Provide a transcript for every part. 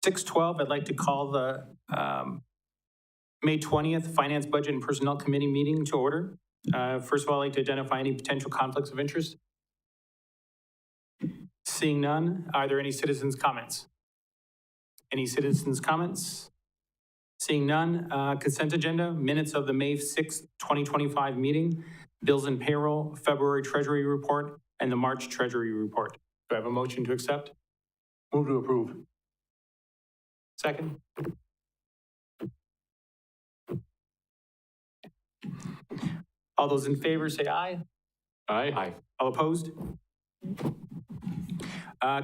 6:12, I'd like to call the May 20th Finance, Budget, and Personnel Committee meeting to order. First of all, I'd like to identify any potential conflicts of interest. Seeing none, are there any citizens' comments? Any citizens' comments? Seeing none, consent agenda, minutes of the May 6th, 2025 meeting, bills and payroll, February Treasury Report, and the March Treasury Report. Do I have a motion to accept? Move to approve. Second? All those in favor say aye. Aye. Aye. All opposed?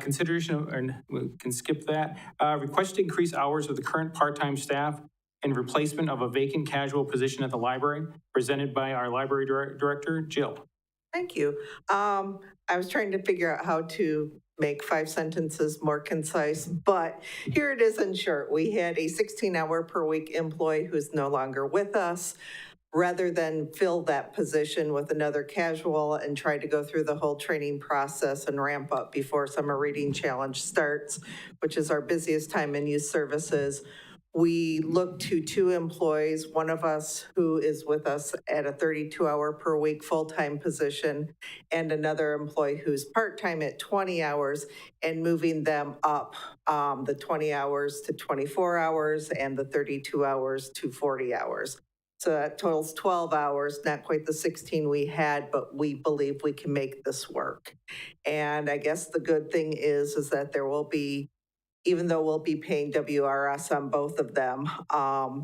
Consideration of, and we can skip that. Request to increase hours of the current part-time staff in replacement of a vacant casual position at the library, presented by our library director, Jill. Thank you. I was trying to figure out how to make 5 sentences more concise, but here it is in short. We had a 16-hour per week employee who's no longer with us. Rather than fill that position with another casual and try to go through the whole training process and ramp up before Summer Reading Challenge starts, which is our busiest time in youth services, we look to 2 employees, one of us who is with us at a 32-hour per week full-time position, and another employee who's part-time at 20 hours, and moving them up the 20 hours to 24 hours and the 32 hours to 40 hours. So that totals 12 hours, not quite the 16 we had, but we believe we can make this work. And I guess the good thing is that there will be, even though we'll be paying WRS on both of them,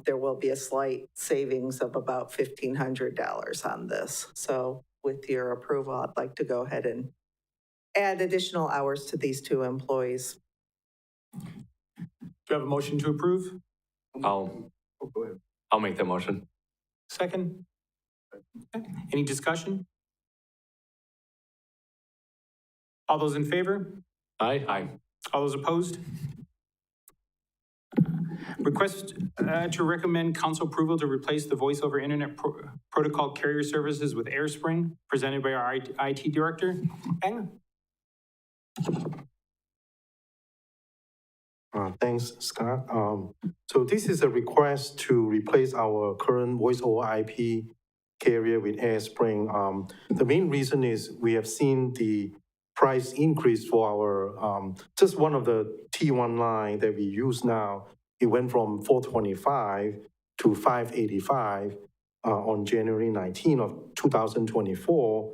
there will be a slight savings of about $1,500 on this. So with your approval, I'd like to go ahead and add additional hours to these 2 employees. Do you have a motion to approve? I'll make that motion. Second? Okay. Any discussion? All those in favor? Aye. Aye. All those opposed? Request to recommend council approval to replace the voice over internet protocol carrier services with AirSpring, presented by our IT director. Eng? Thanks, Scott. So this is a request to replace our current voice over IP carrier with AirSpring. The main reason is we have seen the price increase for our, just one of the T1 line that we use now. It went from $425 to $585 on January 19 of 2024.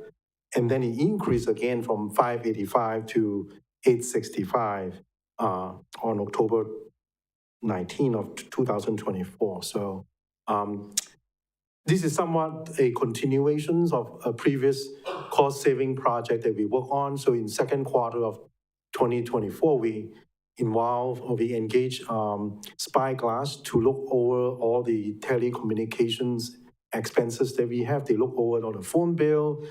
And then it increased again from $585 to $865 on October 19 of 2024. So this is somewhat a continuation of a previous cost-saving project that we worked on. So in second quarter of 2024, we engaged Spyglass to look over all the telecommunications expenses that we have. They look over all the phone bill,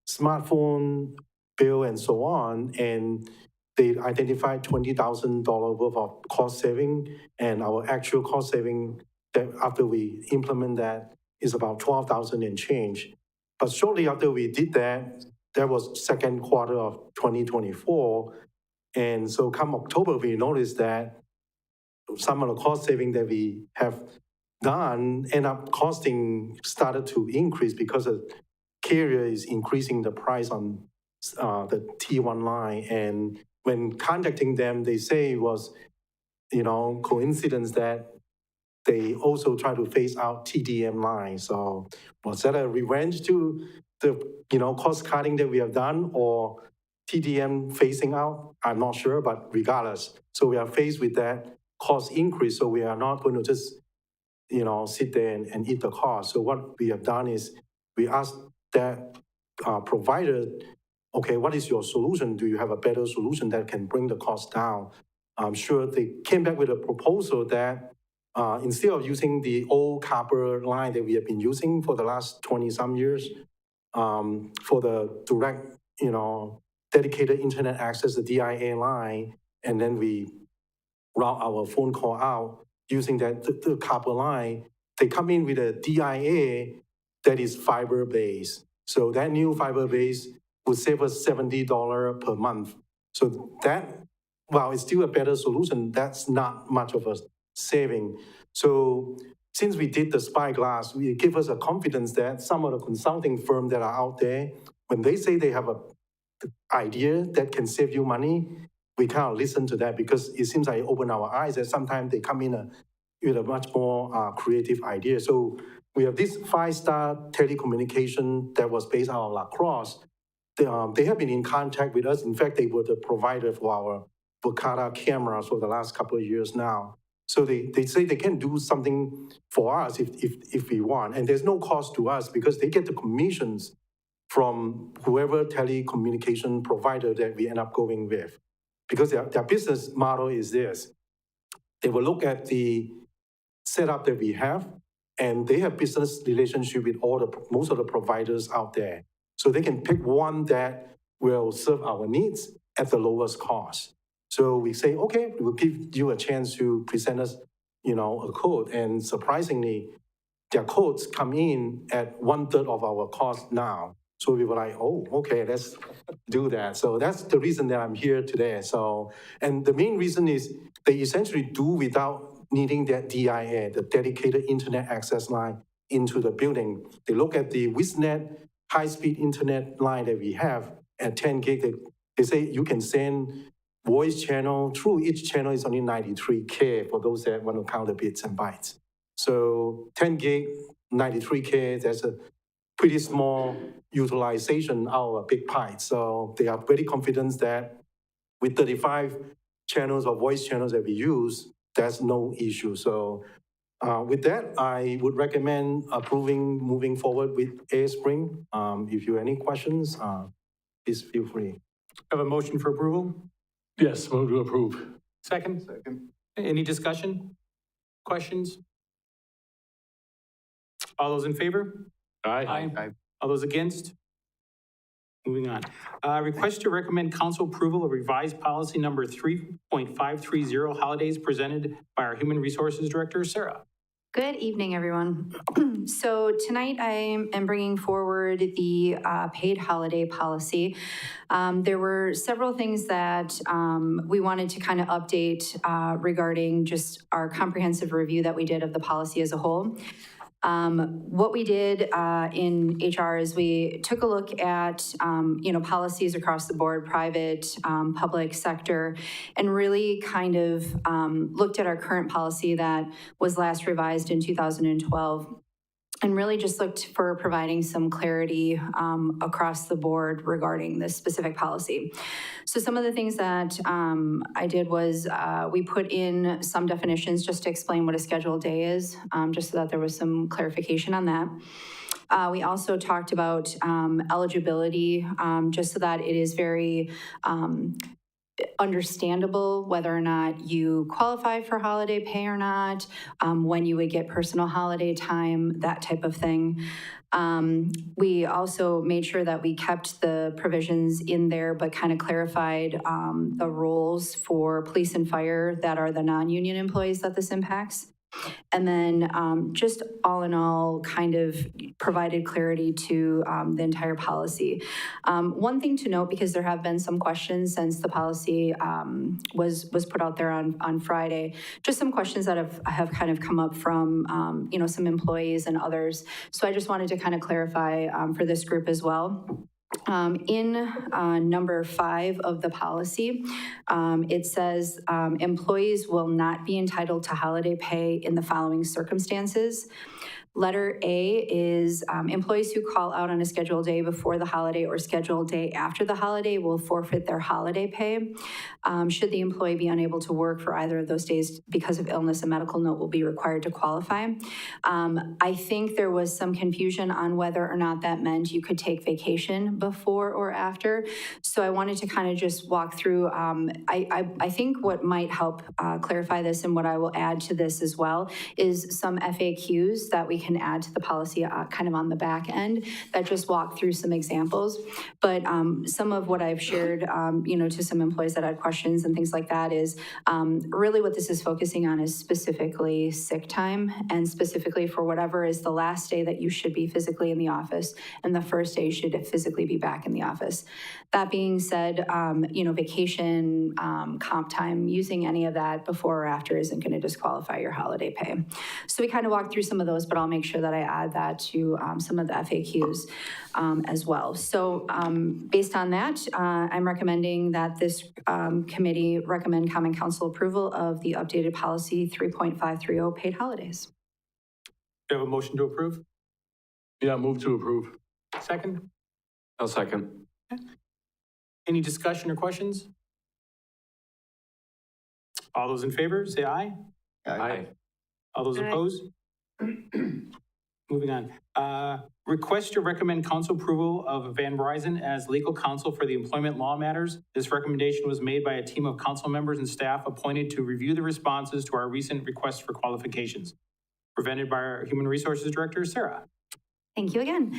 smartphone bill, and so on. And they identified $20,000 worth of cost saving, and our actual cost saving that after we implement that is about $12,000 and change. But shortly after we did that, that was second quarter of 2024. And so come October, we noticed that some of the cost saving that we have done end up started to increase because the carrier is increasing the price on the T1 line. And when contacting them, they say it was, coincidence that they also try to phase out TDM line. So was that a revenge to the, cost cutting that we have done, or TDM phasing out? I'm not sure, but regardless. So we are faced with that cost increase. So we are not going to just, sit there and eat the cost. So what we have done is we asked that provider, okay, what is your solution? Do you have a better solution that can bring the cost down? I'm sure they came back with a proposal that instead of using the old copper line that we have been using for the last 20-some years, for the direct, dedicated internet access, the DIA line, and then we route our phone call out using the copper line, they come in with a DIA that is fiber-based. So that new fiber-based would save us $70 per month. So that while it's still a better solution, that's not much of a saving. So since we did the spyglass, it gave us a confidence that some of the consulting firms that are out there, when they say they have a idea that can save you money, we kind of listen to that because it seems like it opened our eyes that sometimes they come in with a much more creative idea. So we have this 5-star telecommunication that was based out of La Crosse. They have been in contact with us. In fact, they were the provider for our Vocata cameras for the last couple of years now. So they say they can do something for us if we want. And there's no cost to us because they get the commissions from whoever telecommunication provider that we end up going with. Because their business model is this. They will look at the setup that we have, and they have business relationship with most of the providers out there. So they can pick one that will serve our needs at the lowest cost. So we say, okay, we'll give you a chance to present us, a quote. And surprisingly, their quotes come in at 1/3 of our cost now. So we were like, oh, okay, let's do that. So that's the reason that I'm here today. So, and the main reason is they essentially do without needing that DIA, the dedicated internet access line into the building. They look at the WISNet high-speed internet line that we have at 10 gig. They say you can send voice channel through each channel is only 93K for those that want to count the bits and bytes. So 10 gig, 93K, that's a pretty small utilization out of a big pie. So they are very confident that with 35 channels or voice channels that we use, that's no issue. So with that, I would recommend moving forward with AirSpring. If you have any questions, please feel free. Have a motion for approval? Yes, move to approve. Second? Any discussion? Questions? All those in favor? Aye. All those against? Moving on. Request to recommend council approval of revised policy number 3.530, holidays, presented by our Human Resources Director, Sarah. Good evening, everyone. So tonight I am bringing forward the paid holiday policy. There were several things that we wanted to kind of update regarding just our comprehensive review that we did of the policy as a whole. What we did in HR is we took a look at, policies across the board, private, public sector, and really kind of looked at our current policy that was last revised in 2012. And really just looked for providing some clarity across the board regarding this specific policy. So some of the things that I did was we put in some definitions just to explain what a scheduled day is, just so that there was some clarification on that. We also talked about eligibility, just so that it is very understandable whether or not you qualify for holiday pay or not, when you would get personal holiday time, that type of thing. We also made sure that we kept the provisions in there, but kind of clarified the roles for police and fire that are the non-union employees that this impacts. And then just all in all, kind of provided clarity to the entire policy. One thing to note, because there have been some questions since the policy was put out there on Friday, just some questions that have kind of come up from, some employees and others. So I just wanted to kind of clarify for this group as well. In number 5 of the policy, it says employees will not be entitled to holiday pay in the following circumstances. Letter A is employees who call out on a scheduled day before the holiday or scheduled day after the holiday will forfeit their holiday pay. Should the employee be unable to work for either of those days because of illness, a medical note will be required to qualify. I think there was some confusion on whether or not that meant you could take vacation before or after. So I wanted to kind of just walk through. I think what might help clarify this, and what I will add to this as well, is some FAQs that we can add to the policy kind of on the back end that just walk through some examples. But some of what I've shared, to some employees that had questions and things like that is really what this is focusing on is specifically sick time, and specifically for whatever is the last day that you should be physically in the office and the first day you should physically be back in the office. That being said, vacation, comp time, using any of that before or after isn't going to disqualify your holiday pay. So we kind of walked through some of those, but I'll make sure that I add that to some of the FAQs as well. So based on that, I'm recommending that this committee recommend Common Council approval of the updated policy 3.530 paid holidays. Do you have a motion to approve? Yeah, move to approve. Second? I'll second. Any discussion or questions? All those in favor, say aye. Aye. All those opposed? Moving on. Request to recommend council approval of Van Ryzen as legal counsel for the employment law matters. This recommendation was made by a team of council members and staff appointed to review the responses to our recent requests for qualifications. Presented by our Human Resources Director, Sarah. Thank you again.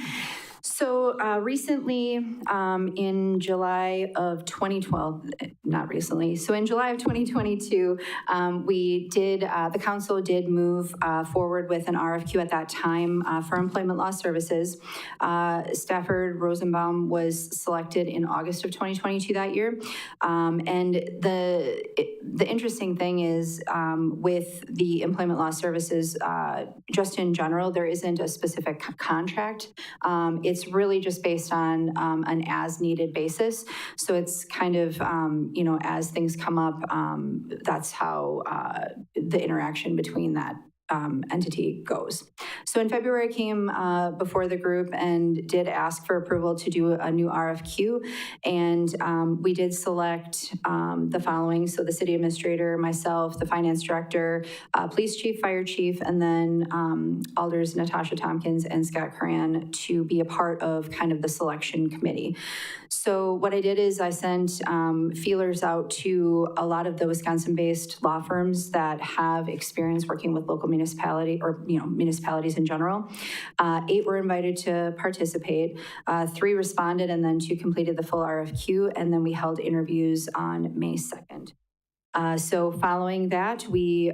So recently, in July of 2012, not recently, so in July of 2022, the council did move forward with an RFQ at that time for employment law services. Stafford Rosenbaum was selected in August of 2022 that year. And the interesting thing is with the employment law services, just in general, there isn't a specific contract. It's really just based on an as-needed basis. So it's kind of, as things come up, that's how the interaction between that entity goes. So in February, I came before the group and did ask for approval to do a new RFQ. And we did select the following. So the city administrator, myself, the finance director, police chief, fire chief, and then alders Natasha Tompkins and Scott Curran to be a part of kind of the selection committee. So what I did is I sent feelers out to a lot of the Wisconsin-based law firms that have experience working with local municipality or municipalities in general. 8 were invited to participate. 3 responded, and then 2 completed the full RFQ. And then we held interviews on May 2nd. So following that, we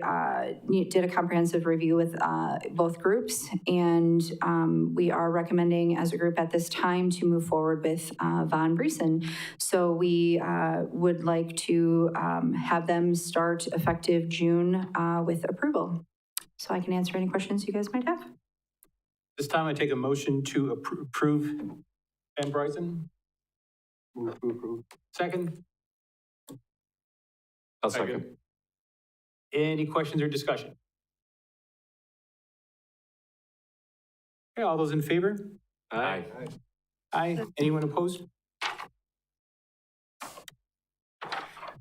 did a comprehensive review with both groups, and we are recommending as a group at this time to move forward with Von Briesen. So we would like to have them start effective June with approval. So I can answer any questions you guys might have. This time I take a motion to approve Van Bryson. Move to approve. Second? I'll second. Any questions or discussion? Okay, all those in favor? Aye. Aye. Anyone opposed?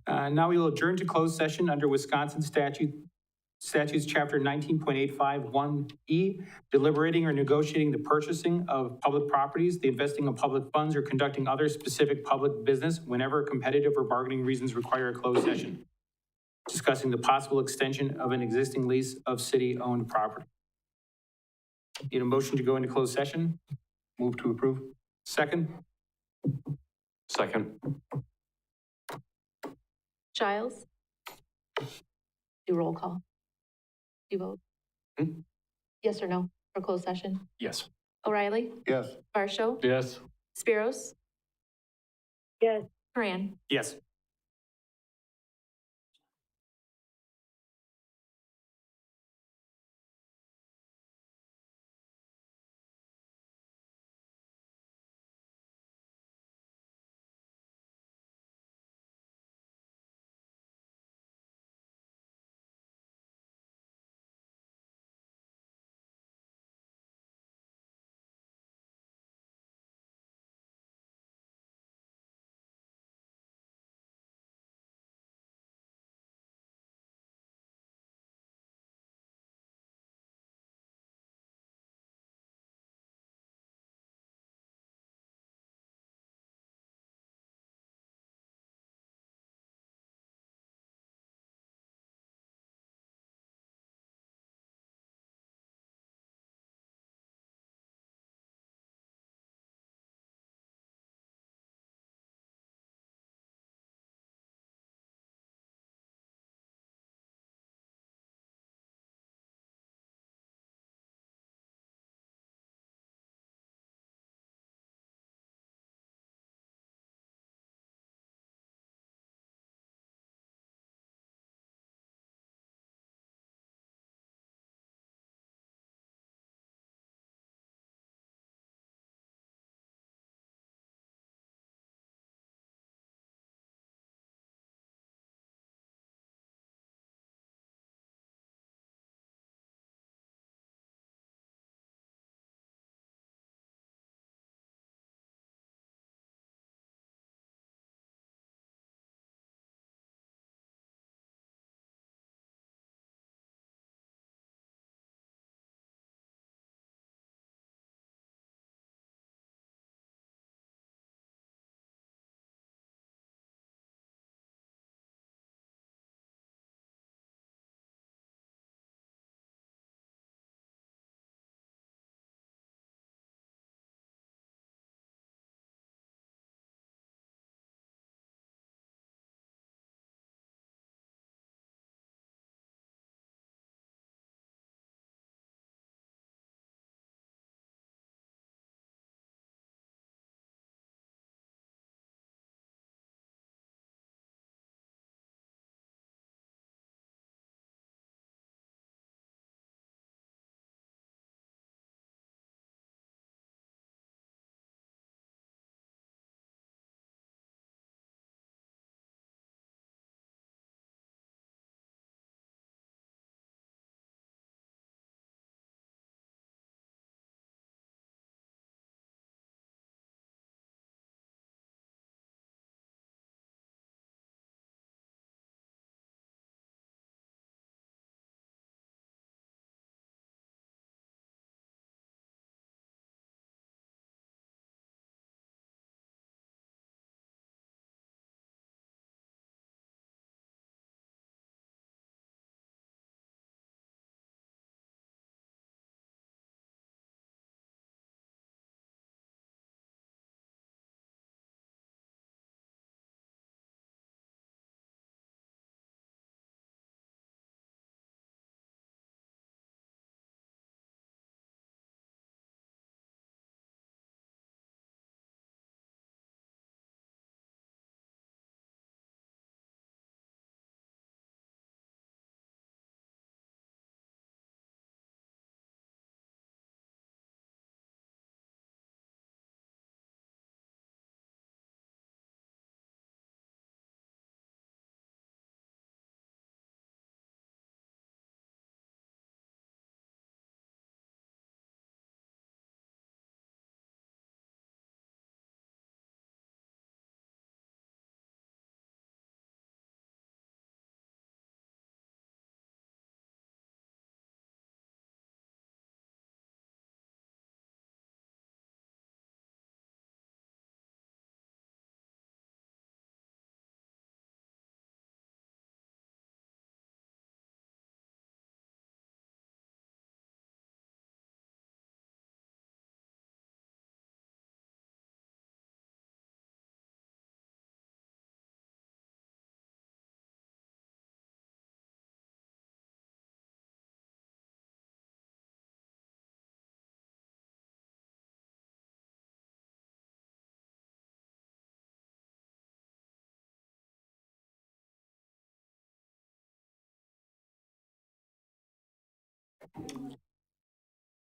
Now we will adjourn to closed session under Wisconsin Statutes Chapter 19.851E, deliberating or negotiating the purchasing of public properties, the investing of public funds, or conducting other specific public business whenever competitive or bargaining reasons require a closed session. Discussing the possible extension of an existing lease of city-owned property. Need a motion to go into closed session? Move to approve. Second? Second. Giles? Do roll call. Do you vote? Yes or no for closed session? Yes. O'Reilly? Yes. Varsho? Yes. Spiros? Yes. Moran? Yes.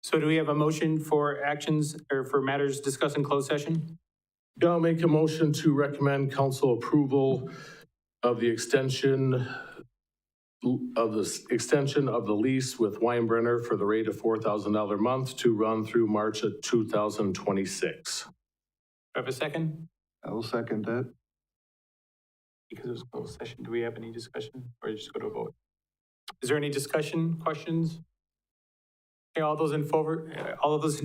So do we have a motion for actions or for matters discussed in closed session? Yeah, I'll make a motion to recommend council approval of the extension of the lease with Weinbrenner for the rate of $4,000 a month to run through March of 2026. Do I have a second? I will second that. Because it was closed session, do we have any discussion or just go to a vote? Is there any discussion, questions? Okay, all those in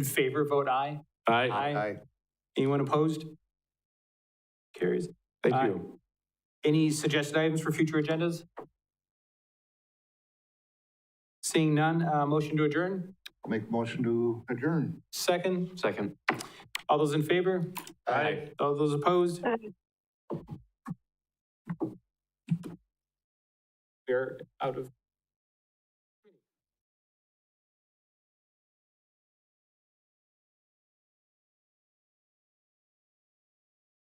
favor, vote aye. Aye. Aye. Anyone opposed? Carries. Thank Aye. you. Any suggested items for future agendas? Seeing none, motion to adjourn? I'll make a motion to adjourn. Second, Second. all those in favor? Aye. All those opposed? We are out of